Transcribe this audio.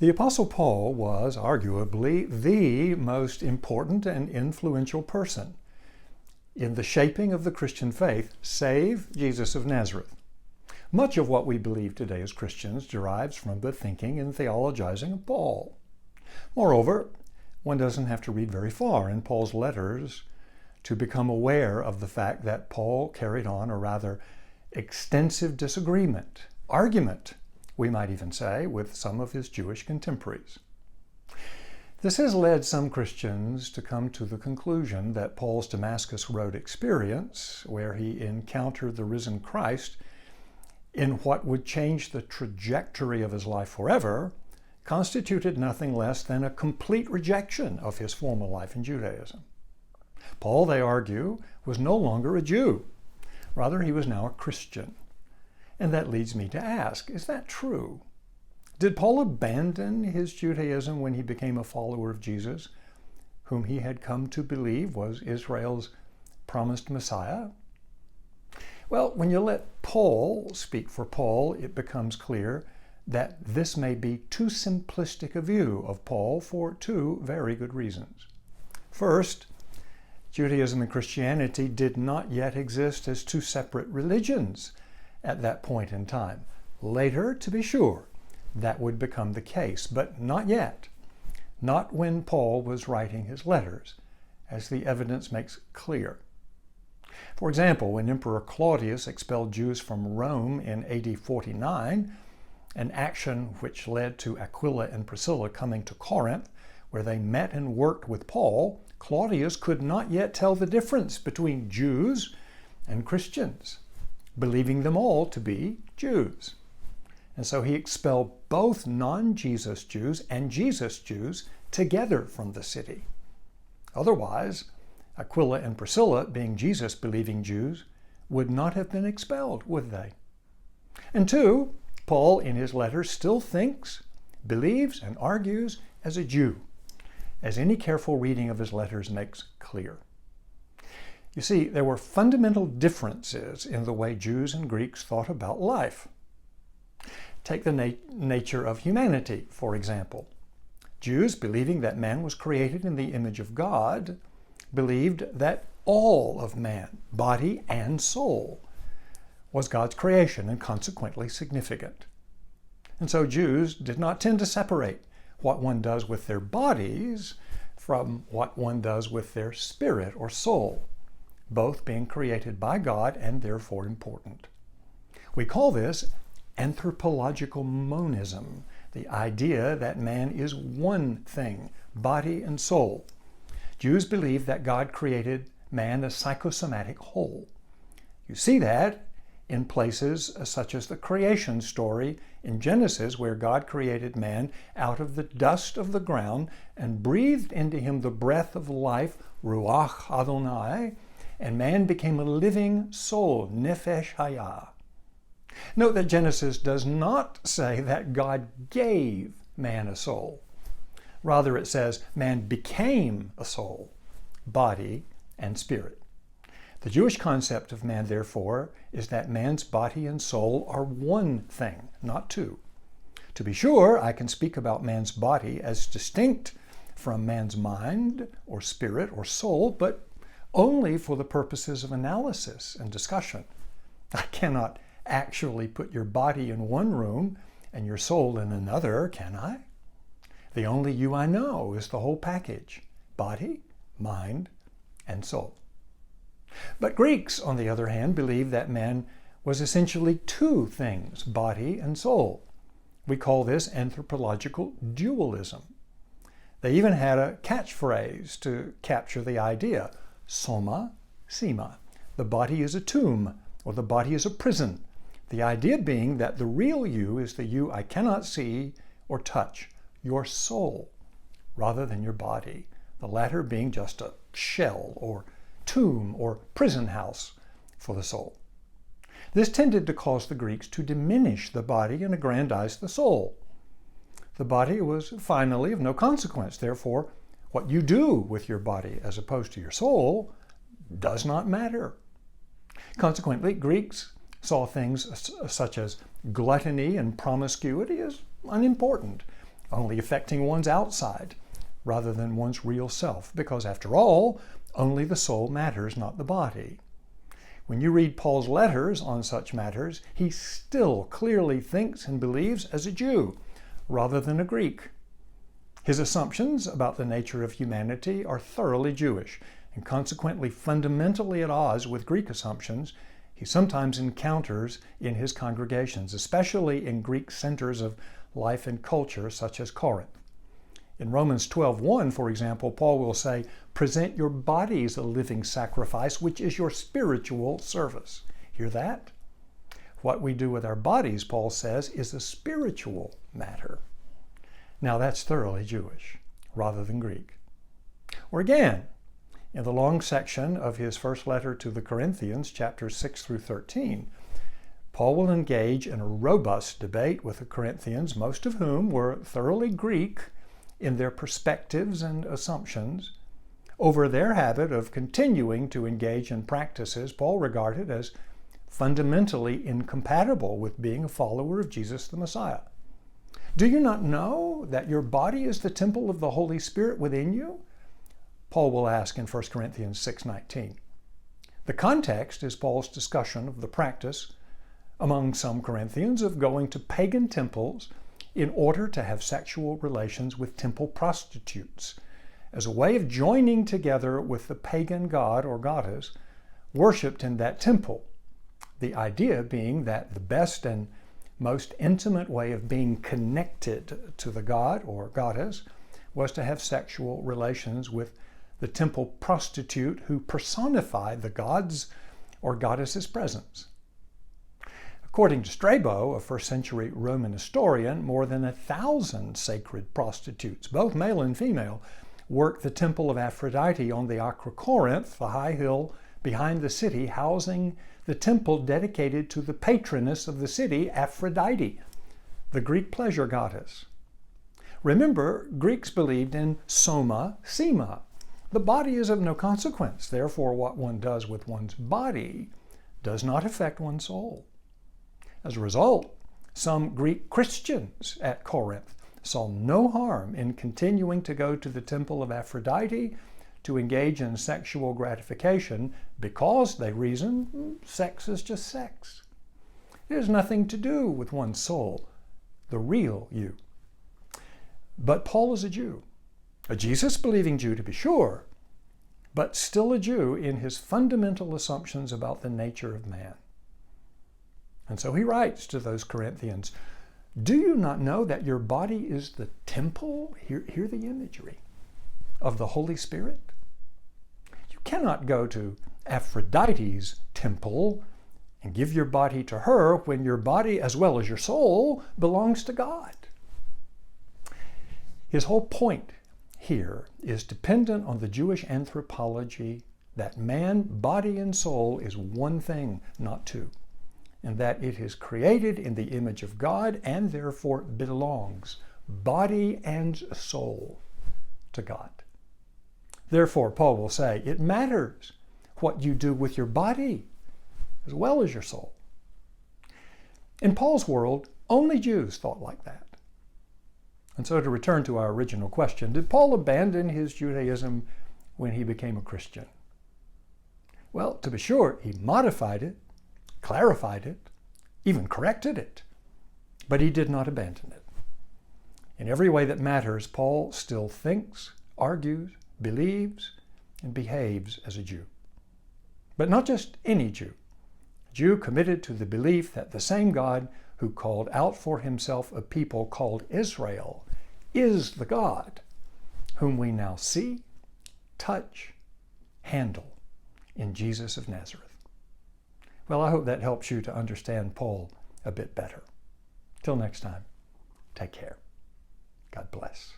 The Apostle Paul was arguably the most important and influential person in the shaping of the Christian faith, save Jesus of Nazareth. Much of what we believe today as Christians derives from the thinking and theologizing of Paul. Moreover, one doesn't have to read very far in Paul's letters to become aware of the fact that Paul carried on a rather extensive disagreement, argument, we might even say, with some of his Jewish contemporaries. This has led some Christians to come to the conclusion that Paul's Damascus Road experience, where he encountered the risen Christ in what would change the trajectory of his life forever, constituted nothing less than a complete rejection of his former life in Judaism. Paul, they argue, was no longer a Jew. Rather, he was now a Christian. And that leads me to ask, is that true? Did Paul abandon his Judaism when he became a follower of Jesus, whom he had come to believe was Israel's promised Messiah? Well, when you let Paul speak for Paul, it becomes clear that this may be too simplistic a view of Paul for two very good reasons. First, Judaism and Christianity did not yet exist as two separate religions at that point in time. Later, to be sure, that would become the case, but not yet. Not when Paul was writing his letters, as the evidence makes clear. For example, when Emperor Claudius expelled Jews from Rome in AD 49, an action which led to Aquila and Priscilla coming to Corinth, where they met and worked with Paul, Claudius could not yet tell the difference between Jews and Christians, believing them all to be Jews. And so he expelled both non-Jesus Jews and Jesus Jews together from the city. Otherwise, Aquila and Priscilla, being Jesus-believing Jews, would not have been expelled, would they? And two, Paul in his letters still thinks, believes, and argues as a Jew, as any careful reading of his letters makes clear. You see, there were fundamental differences in the way Jews and Greeks thought about life. Take the nature of humanity, for example. Jews, believing that man was created in the image of God, believed that all of man, body and soul, was God's creation and consequently significant. And so Jews did not tend to separate what one does with their bodies from what one does with their spirit or soul, both being created by God and therefore important. We call this anthropological monism, the idea that man is one thing, body and soul. Jews believe that God created man a psychosomatic whole. You see that in places such as the creation story in Genesis, where God created man out of the dust of the ground and breathed into him the breath of life, Ruach Adonai, and man became a living soul, Nefesh Hayah. Note that Genesis does not say that God gave man a soul. Rather, it says man became a soul, body, and spirit. The Jewish concept of man, therefore, is that man's body and soul are one thing, not two. To be sure, I can speak about man's body as distinct from man's mind or spirit or soul, but only for the purposes of analysis and discussion. I cannot actually put your body in one room and your soul in another, can I? The only you I know is the whole package, body, mind, and soul. But Greeks, on the other hand, believed that man was essentially two things, body and soul. We call this anthropological dualism. They even had a catchphrase to capture the idea, soma, sema. The body is a tomb, or the body is a prison. The idea being that the real you is the you I cannot see or touch, your soul, rather than your body, the latter being just a shell or tomb or prison house for the soul. This tended to cause the Greeks to diminish the body and aggrandize the soul. The body was finally of no consequence. Therefore, what you do with your body as opposed to your soul does not matter. Consequently, Greeks saw things such as gluttony and promiscuity as unimportant, only affecting one's outside rather than one's real self, because after all, only the soul matters, not the body. When you read Paul's letters on such matters, he still clearly thinks and believes as a Jew rather than a Greek. His assumptions about the nature of humanity are thoroughly Jewish and consequently fundamentally at odds with Greek assumptions he sometimes encounters in his congregations, especially in Greek centers of life and culture such as Corinth. In Romans 12:1, for example, Paul will say, "Present your bodies a living sacrifice, which is your spiritual service." Hear that? What we do with our bodies, Paul says, is a spiritual matter. Now that's thoroughly Jewish rather than Greek. Or again, in the long section of his first letter to the Corinthians, chapters 6 through 13, Paul will engage in a robust debate with the Corinthians, most of whom were thoroughly Greek in their perspectives and assumptions, over their habit of continuing to engage in practices Paul regarded as fundamentally incompatible with being a follower of Jesus the Messiah. Do you not know that your body is the temple of the Holy Spirit within you? Paul will ask in 1 Corinthians 6:19. The context is Paul's discussion of the practice among some Corinthians of going to pagan temples in order to have sexual relations with temple prostitutes as a way of joining together with the pagan god or goddess worshipped in that temple. The idea being that the best and most intimate way of being connected to the god or goddess was to have sexual relations with the temple prostitute who personified the god's or goddess's presence. According to Strabo, a first-century Roman historian, more than 1,000 sacred prostitutes, both male and female, worked the temple of Aphrodite on the Corinth, the high hill behind the city, housing the temple dedicated to the patroness of the city, Aphrodite, the Greek pleasure goddess. Remember, Greeks believed in soma, sema. The body is of no consequence. Therefore, what one does with one's body does not affect one's soul. As a result, some Greek Christians at Corinth saw no harm in continuing to go to the temple of Aphrodite to engage in sexual gratification because, they reasoned, sex is just sex. It has nothing to do with one's soul, the real you. But Paul is a Jew, a Jesus-believing Jew to be sure, but still a Jew in his fundamental assumptions about the nature of man. And so he writes to those Corinthians, "Do you not know that your body is the temple," hear the imagery, "of the Holy Spirit? You cannot go to Aphrodite's temple and give your body to her when your body, as well as your soul, belongs to God." His whole point here is dependent on the Jewish anthropology that man, body, and soul is one thing, not two, and that it is created in the image of God and therefore belongs, body and soul, to God. Therefore, Paul will say, it matters what you do with your body as well as your soul. In Paul's world, only Jews thought like that. And so to return to our original question, did Paul abandon his Judaism when he became a Christian? Well, to be sure, he modified it, clarified it, even corrected it, but he did not abandon it. In every way that matters, Paul still thinks, argues, believes, and behaves as a Jew. But not just any Jew. A Jew committed to the belief that the same God who called out for himself a people called Israel is the God whom we now see, touch, handle in Jesus of Nazareth. Well, I hope that helps you to understand Paul a bit better. Till next time, take care. God bless.